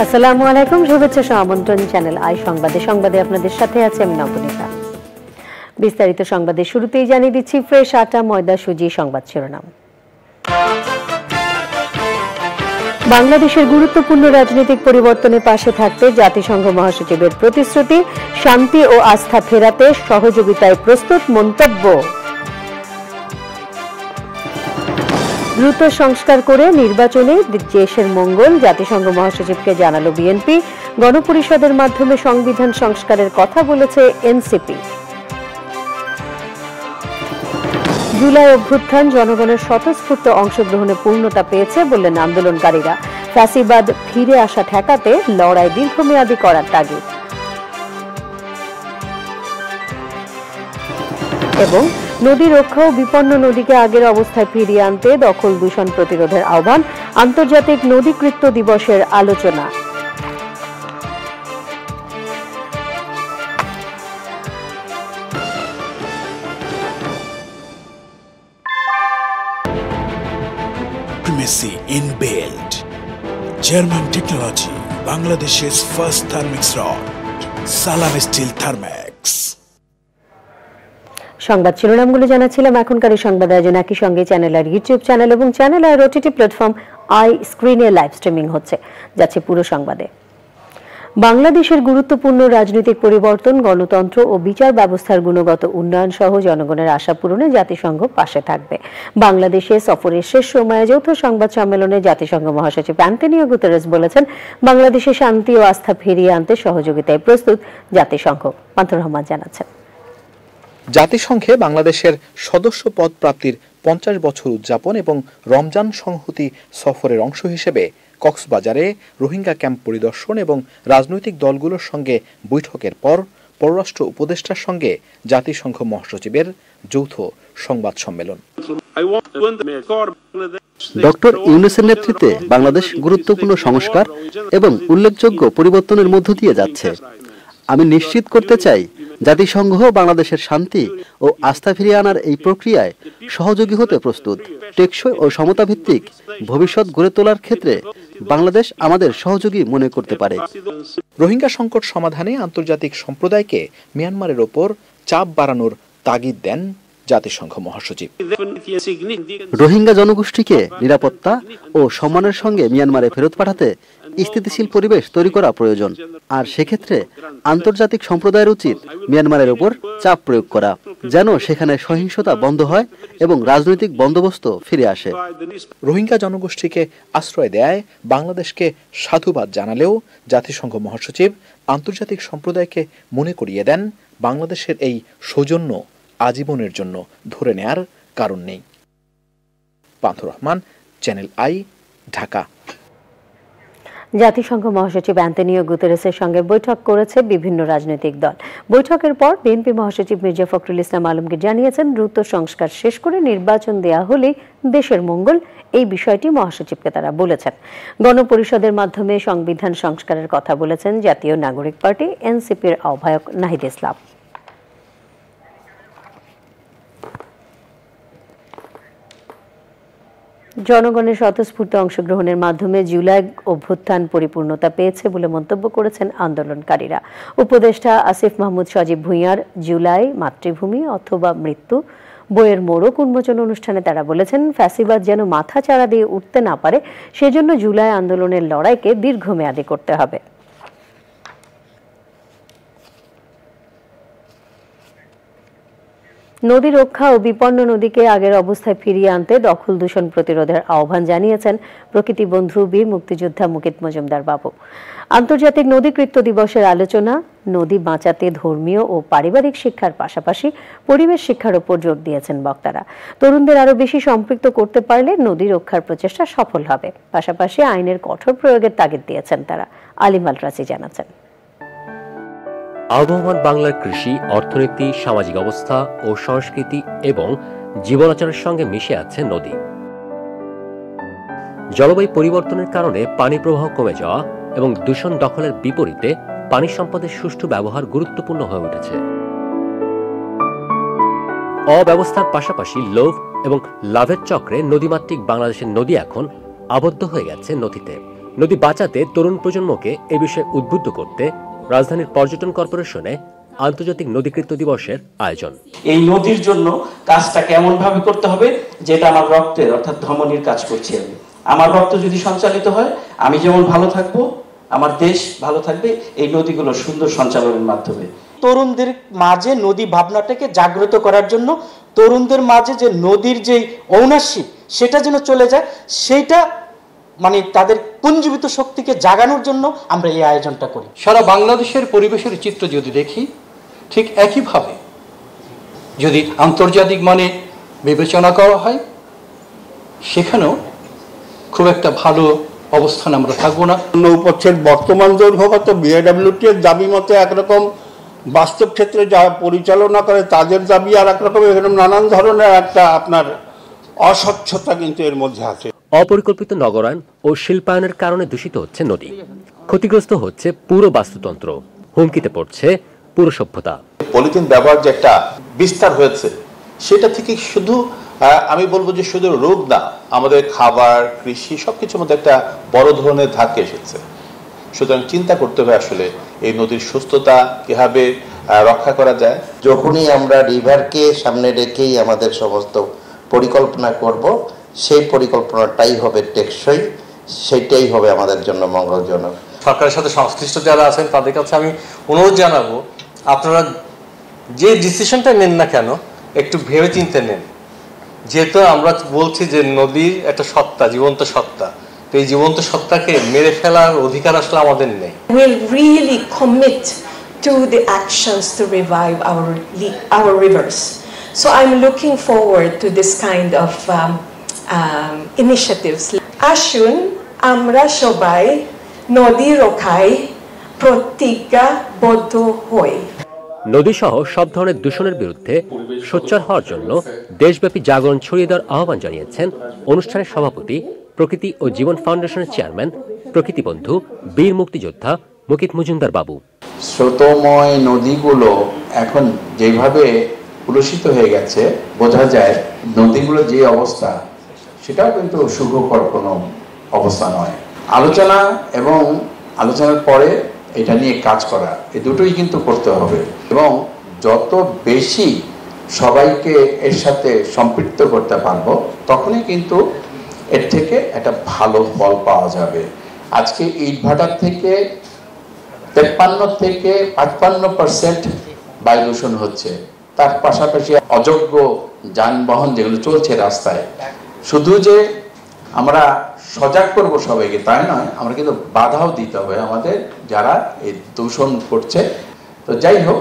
আসসালামু আলাইকুম, শুভেচ্ছা আমন্ত্রণ চ্যানেল আই সংবাদে আপনাদের সাথে আছে আমি নবনীতা। বিস্তারিত সংবাদের শুরুতেই জানিয়ে দিচ্ছি ফ্রেশ আটা ময়দা সুজি সংবাদ শিরোনাম। বাংলাদেশের গুরুত্বপূর্ণ রাজনৈতিক পরিবর্তনের পাশে থাকতে জাতিসংঘ মহাসচিবের প্রতিশ্রুতি, শান্তি ও আস্থা ফেরাতে সহযোগিতায় প্রস্তুত মন্তব্য। দ্রুত সংস্কার করে নির্বাচনে দেশের মঙ্গল, জাতিসংঘ মহাসচিবকে জানালো বিএনপি। গণপরিষদের মাধ্যমে সংবিধান সংস্কারের কথা বলেছে এনসিপি। জুলাই অভ্যুত্থান জনগণের স্বতঃস্ফূর্ত অংশগ্রহণে পূর্ণতা পেয়েছে বললেন আন্দোলনকারীরা। ফ্যাসিবাদ ফিরে আসা ঠেকাতে লড়াই দীর্ঘমেয়াদী করার তাগিদ। এবং নদী রক্ষা ও বিপন্ন নদীকে আগের অবস্থায় ফিরিয়ে আনতে দখল দূষণ প্রতিরোধের আহ্বান। আন্তর্জাতিক নদীকৃত্য দিবসের আলোচনা। Primacy in build. German technology. Bangladesh's first thermix rod. Salam Steel Thermax. সংবাদ শিরোনামগুলো জানাচ্ছিলাম। এখনকার এই সংবাদ আয়োজন একই সঙ্গে চ্যানেল আর ইউটিউব চ্যানেল এবং চ্যানেল আর ওটিটি প্ল্যাটফর্ম আই স্ক্রিনে লাইভ স্ট্রিমিং যাচ্ছে পুরো সংবাদে। বাংলাদেশের গুরুত্বপূর্ণ রাজনৈতিক পরিবর্তন, গণতন্ত্র ও বিচার ব্যবস্থার গুণগত উন্নয়ন সহ জনগণের আশা পূরণে জাতিসংঘ পাশে থাকবে। বাংলাদেশে সফরের শেষ সময়ে যৌথ সংবাদ সম্মেলনে জাতিসংঘ মহাসচিব অ্যান্টনিও গুতেরেস বলেছেন, বাংলাদেশে শান্তি ও আস্থা ফিরিয়ে আনতে সহযোগিতায় প্রস্তুত জাতিসংঘ। পান্থ রহমান জানাচ্ছেন। জাতিসংঘে বাংলাদেশের সদস্য পদ প্রাপ্তির 50 বছর উদযাপন এবং রমজান সংহতি সফরের অংশ হিসেবে কক্সবাজারে রোহিঙ্গা ক্যাম্প পরিদর্শন এবং রাজনৈতিক দলগুলোর সঙ্গে বৈঠকের পর পররাষ্ট্র উপদেষ্টার সঙ্গে জাতিসংঘ মহাসচিবের যৌথ সংবাদ সম্মেলন। ডক্টর ইউনূসের নেতৃত্বে বাংলাদেশ গুরুত্বপূর্ণ সংস্কার এবং উল্লেখযোগ্য পরিবর্তনের মধ্য দিয়ে যাচ্ছে। আমি নিশ্চিত করতে চাই, জাতিসংঘ বাংলাদেশের শান্তি ও আস্থা ফিরিয়ে আনার এই প্রক্রিয়ায় সহযোগী হতে প্রস্তুত। টেকসই ও সমতাভিত্তিক ভবিষ্যৎ গড়ে তোলার ক্ষেত্রে বাংলাদেশ আমাদের সহযোগী মনে করতে পারে। রোহিঙ্গা সংকট সমাধানে আন্তর্জাতিক সম্প্রদায়কে মিয়ানমারের ওপর চাপ বাড়ানোর তাগিদ দেন জাতিসংঘ মহাসচিব। রোহিঙ্গা জনগোষ্ঠীকে নিরাপত্তা ও সম্মানের সঙ্গে মিয়ানমারে ফেরত পাঠাতে স্থিতিশীল পরিবেশ তৈরি করা প্রয়োজন। আর সেক্ষেত্রে আন্তর্জাতিক সম্প্রদায়ের উচিত মিয়ানমারের উপর চাপ প্রয়োগ করা, যেন সেখানে সহিংসতা বন্ধ হয় এবং রাজনৈতিক বন্দোবস্ত ফিরে আসে। রোহিঙ্গা জনগোষ্ঠীকে আশ্রয় দেয় বাংলাদেশকে সাধুবাদ জানালেও জাতিসংঘ মহাসচিব আন্তর্জাতিক সম্প্রদায়কে মনে করিয়ে দেন, বাংলাদেশের এই সৌজন্য আজীবনের জন্য ধরে নেয়ার কারণ নেই। পান্থ রহমান, চ্যানেল আই, ঢাকা। জাতিসংঘ মহাসচিব অ্যান্টনিও গুতেরেসের সঙ্গে বৈঠক করেছে বিভিন্ন রাজনৈতিক দল। বৈঠকের পর বিএনপি মহাসচিব মির্জা ফখরুল ইসলাম আলমগীর জানিয়েছেন, দ্রুত সংস্কার শেষ করে নির্বাচন দেয়া হলেই দেশের মঙ্গল। এই বিষয়টি মহাসচিবকে তারা বলেছেন। গণপরিষদের মাধ্যমে সংবিধান সংস্কারের কথা বলেছেন জাতীয় নাগরিক পার্টি এনসিপির আহ্বায়ক নাহিদ ইসলাম। জনগণের স্বতঃস্ফূর্ত অংশগ্রহণের মাধ্যমে জুলাই অভ্যুত্থান পরিপূর্ণতা পেয়েছে বলে মন্তব্য করেছেন আন্দোলনকারীরা। উপদেষ্টা আসিফ মাহমুদ সজীব ভুঁইয়ার জুলাই মাতৃভূমি অথবা মৃত্যু বইয়ের মোড়ক উন্মোচন অনুষ্ঠানে তারা বলেছেন, ফ্যাসিবাদ যেন মাথা চাড়া দিয়ে উঠতে না পারে, সেজন্য জুলাই আন্দোলনের লড়াইকে দীর্ঘমেয়াদী করতে হবে। নদী রক্ষা ও বিপন্ন নদীকে আগের অবস্থায় ফিরিয়ে আনতে দখল দূষণ প্রতিরোধের আহ্বান জানিয়েছেন প্রকৃতি বন্ধু বীর মুক্তিযোদ্ধা মুকিত মজুমদার বাবু। আন্তর্জাতিক নদীকৃত্য দিবসের আলোচনা নদী বাঁচাতে ধর্মীয় ও পারিবারিক শিক্ষার পাশাপাশি পরিবেশ শিক্ষার উপর জোর দিয়েছেন বক্তারা। তরুণদের আরো বেশি সম্পৃক্ত করতে পারলে নদী রক্ষার প্রচেষ্টা সফল হবে। পাশাপাশি আইনের কঠোর প্রয়োগের তাগিদ দিয়েছেন তারা। আলিম আল রাজি জানাচ্ছেন, আবহমান বাংলার কৃষি, অর্থনীতি, সামাজিক অবস্থা ও সংস্কৃতি এবং জীবনাচারের সঙ্গে মিশে আছে নদী। জলবায়ু পরিবর্তনের কারণে পানি প্রবাহ কমে যাওয়া এবং দূষণ দখলের বিপরীতে পানি সম্পদের সুষ্ঠু ব্যবহার গুরুত্বপূর্ণ হয়ে উঠেছে। অব্যবস্থার পাশাপাশি লোভ এবং লাভের চক্রে নদীমাতৃক বাংলাদেশের নদী এখন আবদ্ধ হয়ে গেছে নদীতে। নদী বাঁচাতে তরুণ প্রজন্মকে এ বিষয়ে উদ্বুদ্ধ করতে রাজধানীর পর্যটন কর্পোরেশনে আন্তর্জাতিক নদীকৃত্য দিবসের আয়োজন। এই নদীর জন্য কাজটা কেমন ভাবে করতে হবে, যেটা আমার রক্তের অর্থাৎ ধমনীর কাজ করছি আমি। আমার রক্ত যদি সঞ্চালিত হয়, আমি যেমন ভালো থাকবো, আমার দেশ ভালো থাকবে এই নদীগুলোর সুন্দর সঞ্চালনের মাধ্যমে। তরুণদের মাঝে নদী ভাবনাটাকে জাগ্রত করার জন্য, তরুণদের মাঝে যে নদীর যে ঔনারশিপ সেটা যেন চলে যায়, সেইটা মানে তাদের পুঞ্জীবিত শক্তিকে জাগানোর জন্য আমরা এই আয়োজনটা করি। সারা বাংলাদেশের পরিবেশের চিত্র যদি দেখি, ঠিক একইভাবে যদি আন্তর্জাতিক মানে বিবেচনা করা হয়, সেখানেও খুব একটা ভালো অবস্থান আমরা থাকবো না। নৌপথের বর্তমান দৈর্ঘ্যগত বিএডব্লিউটি এর দাবি মতো একরকম, বাস্তব ক্ষেত্রে যারা পরিচালনা করে তাদের দাবি আর একরকম। এরকম নানান ধরনের একটা আপনার অস্বচ্ছতা কিন্তু এর মধ্যে আছে। অপরিকল্পিত নগরায়ন ও শিল্পায়নের কারণে দূষিত হচ্ছে নদী, ক্ষতিগ্রস্ত হচ্ছে পুরো বাস্তুতন্ত্র, হুমকিতে পড়ছে পুরো সভ্যতা। পলিথিন ব্যবহার যে একটা বিস্তার হয়েছে, সেটা থেকে শুধু আমি বলবো যে শুধু রোগ না, আমাদের খাবার, কৃষি সবকিছুর মধ্যে একটা বড় ধরনের ধাক্কা এসেছে। সুতরাং চিন্তা করতে হবে আসলে এই নদীর সুস্থতা কিভাবে রক্ষা করা যায়। যখনই আমরা রিভারকে সামনে রেখেই আমাদের সমস্ত পরিকল্পনা করব, সেই পরিকল্পনাটাই হবে টেকসই, সেটাই হবে আমাদের জন্য মঙ্গলজনক। সরকারের সাথে সংশ্লিষ্ট যারা আছেন তাদের কাছে আমি অনুরোধ জানাবো, আপনারা যে ডিসিশনটা নেন না কেন একটু ভেবে চিন্তে নেন। যেহেতু আমরা বলছি যে নদীর একটা সত্তা, জীবন্ত সত্তা, তো এই জীবন্ত সত্তাকে মেরে ফেলার অধিকার আসলে আমাদের নেই। We'll really commit to the actions to revive our rivers. So I'm looking forward to this kind of initiatives. আসুন আমরা সবাই নদী রক্ষায় প্রতিজ্ঞাবদ্ধ হই। নদী সহ সব ধরনের দূষণের বিরুদ্ধে সোচ্চার হওয়ার জন্য দেশব্যাপী জাগরণ ছড়িয়ে দেওয়ার আহ্বান জানিয়েছেন অনুষ্ঠানের সভাপতি, প্রকৃতি ও জীবন ফাউন্ডেশনের চেয়ারম্যান, প্রকৃতি বন্ধু বীর মুক্তিযোদ্ধা মুকিত মজুমদার বাবু। স্রোতময় নদীগুলো এখন যেভাবে কলুষিত হয়ে গেছে, বোঝা যায় নদীগুলো যে অবস্থা, সেটাও কিন্তু সুখকর কোনো অবস্থা নয়। আলোচনা এবং আলোচনার পরে এটা নিয়ে কাজ করা, এই দুটোই কিন্তু করতে হবে। এবং যত বেশি সবাইকে এর সাথে সম্পৃক্ত করতে পারবো, তখনই কিন্তু এর থেকে একটা ভালো ফল পাওয়া যাবে। আজকে ইটভাটার থেকে 53 থেকে 55% বায়ু দূষণ হচ্ছে। তার পাশাপাশি অযোগ্য যানবাহন যেগুলো চলছে রাস্তায়, শুধু যে আমরা সজাগ করব সবাইকে তাই নয়, আমরা কিন্তু বাধাও দিতে হবে আমাদের যারা এই দূষণ করছে। তো যাই হোক,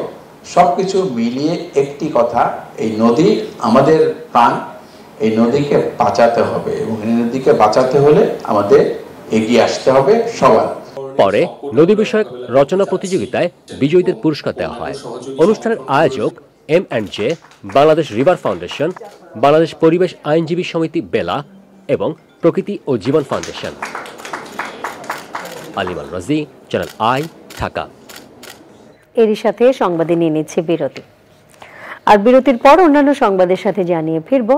সবকিছু মিলিয়ে একটি কথা, এই নদী আমাদের প্রাণ, এই নদীকে বাঁচাতে হবে এবং এই নদীকে বাঁচাতে হলে আমাদের এগিয়ে আসতে হবে সবার। পরে নদী বিষয়ক রচনা প্রতিযোগিতায় বিজয়ীদের পুরস্কার দেওয়া হয়। অনুষ্ঠানের আয়োজক M&J, Bangladesh river foundation, Bangladesh পরিবেশ আইনজীবী সমিতি বেলা এবং প্রকৃতি ও জীবন ফাউন্ডেশন। আলিম আল রাজি, চ্যানেল আই, ঢাকা। এরই সাথে সংবাদে নিয়ে নিচ্ছে বিরতি, আর বিরতির পর অন্যান্য সংবাদের সাথে জানিয়ে ফিরব।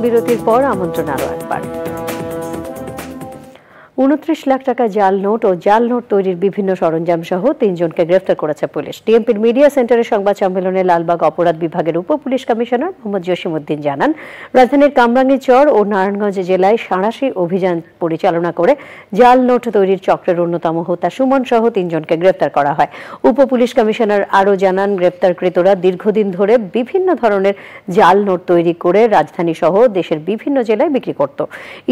বিরতির পর আমন্ত্রণ আরো একবার। 29 লাখ টাকা জাল নোট ও জাল নোট তৈরির বিভিন্ন সরঞ্জাম সহ 3 জনকে গ্রেফতার করেছে পুলিশ। ডিএমপির মিডিয়া সেন্টারে সংবাদ সম্মেলনে লালবাগ অপরাধ বিভাগের উপ-পুলিশ কমিশনার মোহাম্মদ জসিমউদ্দিন জানান, রাজধানীর কামরাঙ্গীরচর ও নারায়ণগঞ্জ জেলায় সাঁড়াশি অভিযান পরিচালনা করে জাল নোট তৈরির চক্রের অন্যতম হোতা সুমন সহ 3 জনকে গ্রেফতার করা হয়। উপ-পুলিশ কমিশনার আরও জানান, গ্রেফতারকৃতরা দীর্ঘদিন ধরে বিভিন্ন ধরনের জাল নোট তৈরি করে রাজধানী সহ দেশের বিভিন্ন জেলায় বিক্রি করত।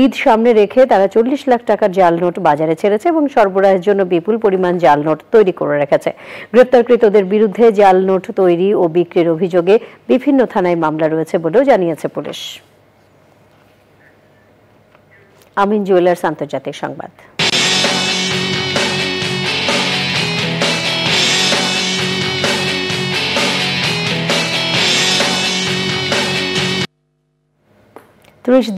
ঈদ সামনে রেখে তারা 40 লাখ টাকার জাল নোট বাজারে ছেড়েছে এবং সরবরাহের জন্য বিপুল পরিমাণ জাল নোট তৈরি করে রেখেছে। গ্রেফতারকৃতদের বিরুদ্ধে জাল নোট তৈরি ও বিক্রির অভিযোগে বিভিন্ন থানায় মামলা রয়েছে বলেও জানিয়েছে পুলিশ। আমিন জুয়েলার্স আন্তর্জাতিক সংবাদ।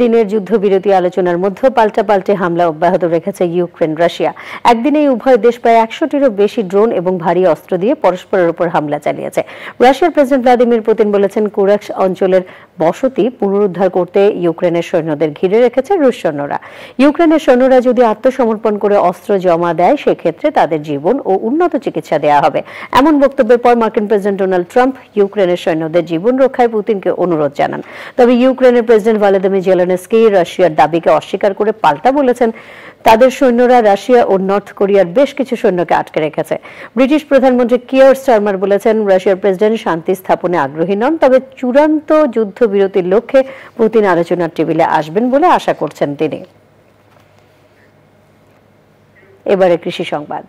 দিনের যুদ্ধবিরতি আলোচনার মধ্যে পাল্টাপাল্টি হামলা অব্যাহত রেখেছে ইউক্রেন রাশিয়া। একদিনেই উভয় দেশ প্রায় 100টিরও বেশি ড্রোন এবং ভারী অস্ত্র দিয়ে পরস্পরের উপর হামলা চালিয়েছে। রাশিয়ার প্রেসিডেন্ট ভ্লাদিমির পুতিন বলেছেন, কুরাক্স অঞ্চলের বসতি পুনরুদ্ধার করতে ইউক্রেনের সৈন্যদের ঘিরে রেখেছে রুশ সৈন্যরা। ইউক্রেনের সৈন্যরা যদি আত্মসমর্পণ করে অস্ত্র জমা দেয়, সেক্ষেত্রে তাদের জীবন ও উন্নত চিকিৎসা দেওয়া হবে। এমন বক্তব্যের পর মার্কিন প্রেসিডেন্ট ডোনাল্ড ট্রাম্প ইউক্রেনের সৈন্যদের জীবন রক্ষায় পুতিনকে অনুরোধ জানান। তবে ইউক্রেনের প্রেসিডেন্ট ভলোদিমির জেলেনস্কি রাশিয়ার দাবিকে অস্বীকার করে পাল্টা বলেছেন, তাদের সৈন্যরা রাশিয়া ও নর্থ কোরিয়ার বেশ কিছু সৈন্যকে আটকে রেখেছে। ব্রিটিশ প্রধানমন্ত্রী কিয়ার স্টারমার বলেছেন, রাশিয়ার প্রেসিডেন্ট শান্তি স্থাপনে আগ্রহী নন, তবে চূড়ান্ত যুদ্ধবিরতির লক্ষ্যে পুতিন আলোচনার টেবিলে আসবেন বলে আশা করছেন তিনি। এবারে কৃষি সংবাদ।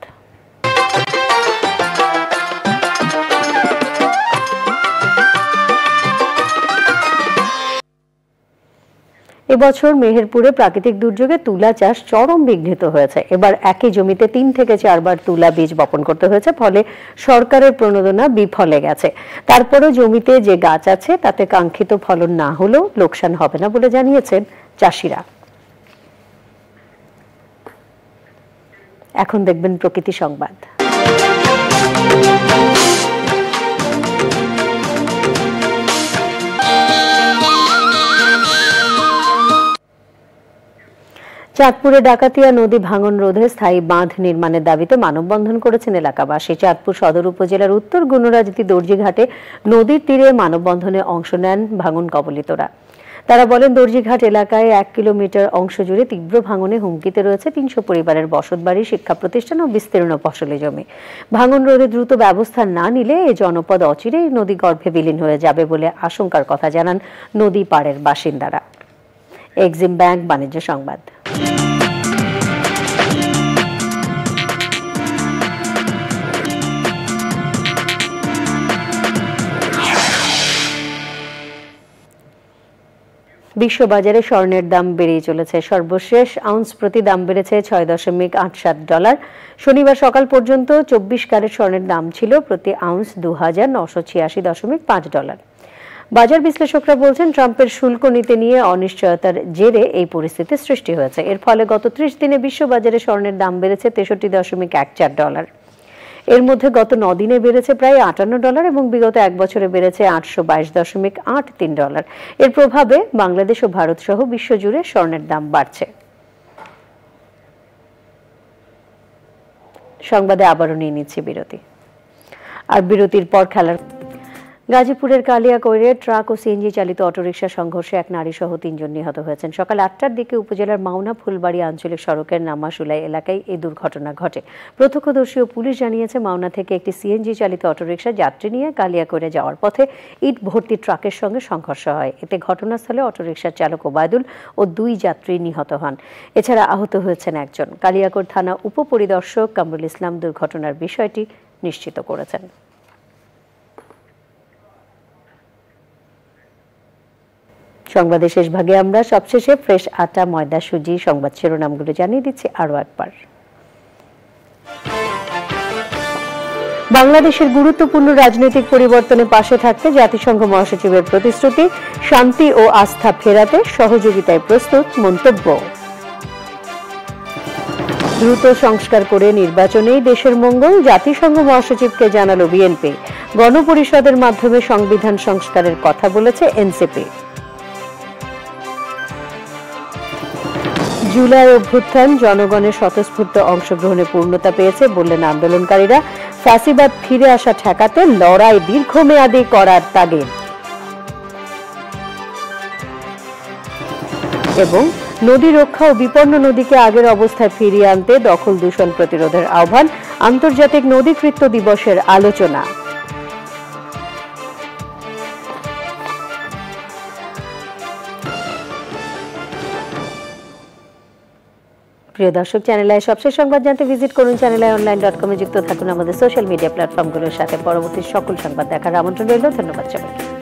এবছর মেহেরপুরে প্রাকৃতিক দুর্যোগে তুলা চাষ চরম বিঘ্নিত হয়েছে। এবার একই জমিতে 3 থেকে 4 বার তুলা বীজ বপন করতে হয়েছে, ফলে সরকারের প্রণোদনা বিফলে গেছে। তারপরও জমিতে যে গাছ আছে তাতে কাঙ্ক্ষিত ফলন না হলেও লোকসান হবে না বলে জানিয়েছেন চাষিরা। এখন দেখবেন প্রকৃতি সংবাদ। চাঁদপুরে ডাকাতিয়া নদী ভাঙন রোধে স্থায়ী বাঁধ নির্মাণের দাবিতে মানববন্ধন করেছেন এলাকাবাসী। চাঁদপুর সদর উপজেলার উত্তর গুণরাজতি দর্জিঘাটে নদীর তীরে মানববন্ধনে অংশ নেন ভাঙন কবলিতরা। তারা বলেন, দর্জিঘাট এলাকায় 1 কিলোমিটার অংশ জুড়ে তীব্র ভাঙনে হুমকিতে রয়েছে 300 পরিবারের বসতবাড়ি, শিক্ষা প্রতিষ্ঠান ও বিস্তীর্ণ ফসলি জমি। ভাঙন রোধে দ্রুত ব্যবস্থা না নিলে এই জনপদ অচিরেই নদী গর্ভে বিলীন হয়ে যাবে বলে আশঙ্কার কথা জানান নদী পাড়ের বাসিন্দারা। এক্সিম ব্যাংক বাণিজ্য সংবাদ। বিশ্ববাজারে স্বর্ণের দাম বেড়েই চলেছে। সর্বশেষ আউন্স প্রতি দাম বেড়েছে $6.87। শনিবার সকাল পর্যন্ত 24 ক্যারেট স্বর্ণের দাম ছিল প্রতি আউন্স $2,986.5। বাজার বিশ্লেষকরা বলছেন, ট্রাম্পের শুল্ক নীতি নিয়ে অনিশ্চয়তার জেরে এই পরিস্থিতি সৃষ্টি হয়েছে। এর ফলে গত 30 দিনে বিশ্ববাজারে স্বর্ণের দাম বেড়েছে $63.14। এর মধ্যে গত 9 দিনে বেড়েছে প্রায় $58 এবং বিগত 1 বছরে বেড়েছে $822.83। এর প্রভাবে বাংলাদেশ ও ভারত সহ বিশ্বজুড়ে স্বর্ণের দাম বাড়ছে। সংবাদে আবারও নিয়ে নিচ্ছি বিরতি। আর বিরতির পর খেলার গাজীপুরের কালিয়াকৈরে ট্রাক ও সিএনজি চালিত অটোরিকশা সংঘর্ষে এক নারী সহ 3 জন নিহত হয়েছেন। সকাল 8টার দিকে উপজেলার মাওনা ফুলবাড়ি আঞ্চলিক সড়কের নামাশুলাই এলাকায় এই দুর্ঘটনা ঘটে। প্রত্যক্ষদর্শী ও পুলিশ জানিয়েছে, মাওনা থেকে একটি সিএনজি চালিত অটোরিকশা যাত্রী নিয়ে কালিয়াকৈরে যাওয়ার পথে ইট ভর্তি ট্রাকের সঙ্গে সংঘর্ষ হয়। এতে ঘটনাস্থলে অটোরিকশার চালক ওবায়দুল ও 2 যাত্রী নিহত হন। এছাড়া আহত হয়েছেন একজন। কালিয়াকৈর থানা উপপরিদর্শক কামরুল ইসলাম দুর্ঘটনার বিষয়টি নিশ্চিত করেছেন। সংবাদের শেষ ভাগে আমরা সবশেষে ফ্রেশ আটা, ময়দা, সুজি সংবাদ শিরোনামগুলো জানিয়ে দিচ্ছি আরো একবার। বাংলাদেশের গুরুত্বপূর্ণ রাজনৈতিক পরিবর্তনে পাশে থাকতে জাতিসংঘ মহাসচিবের প্রতিশ্রুতি, শান্তি ও আস্থা ফেরাতে সহযোগিতায় প্রস্তুত মন্তব্য। দ্রুত সংস্কার করে নির্বাচনেই দেশের মঙ্গল, জাতিসংঘ মহাসচিবকে জানালো বিএনপি। গণপরিষদের মাধ্যমে সংবিধান সংস্কারের কথা বলেছে এনসিপি। জুলাই অভ্যুত্থান জনগণের স্বতঃস্ফূর্ত অংশগ্রহণে পূর্ণতা পেয়েছে বললেন আন্দোলনকারীরা। ফ্যাসিবাদ ফিরে আসা ঠেকাতে লড়াই দীর্ঘমেয়াদী করার তাগিদ। এবং নদী রক্ষা ও বিপন্ন নদীকে আগের অবস্থায় ফিরিয়ে আনতে দখল দূষণ প্রতিরোধের আহ্বান। আন্তর্জাতিক নদীকৃত্য দিবসের আলোচনা। প্রিয় দর্শক, চ্যানেল আই সবশেষ সংবাদ জানতে ভিজিট করুন channelionline.com-এ। যুক্ত থাকুন আমাদের সোশ্যাল মিডিয়া প্ল্যাটফর্মগুলোর সাথে। পরবর্তী সকল সংবাদ দেখার আমন্ত্রণ রইল। ধন্যবাদ সবাইকে।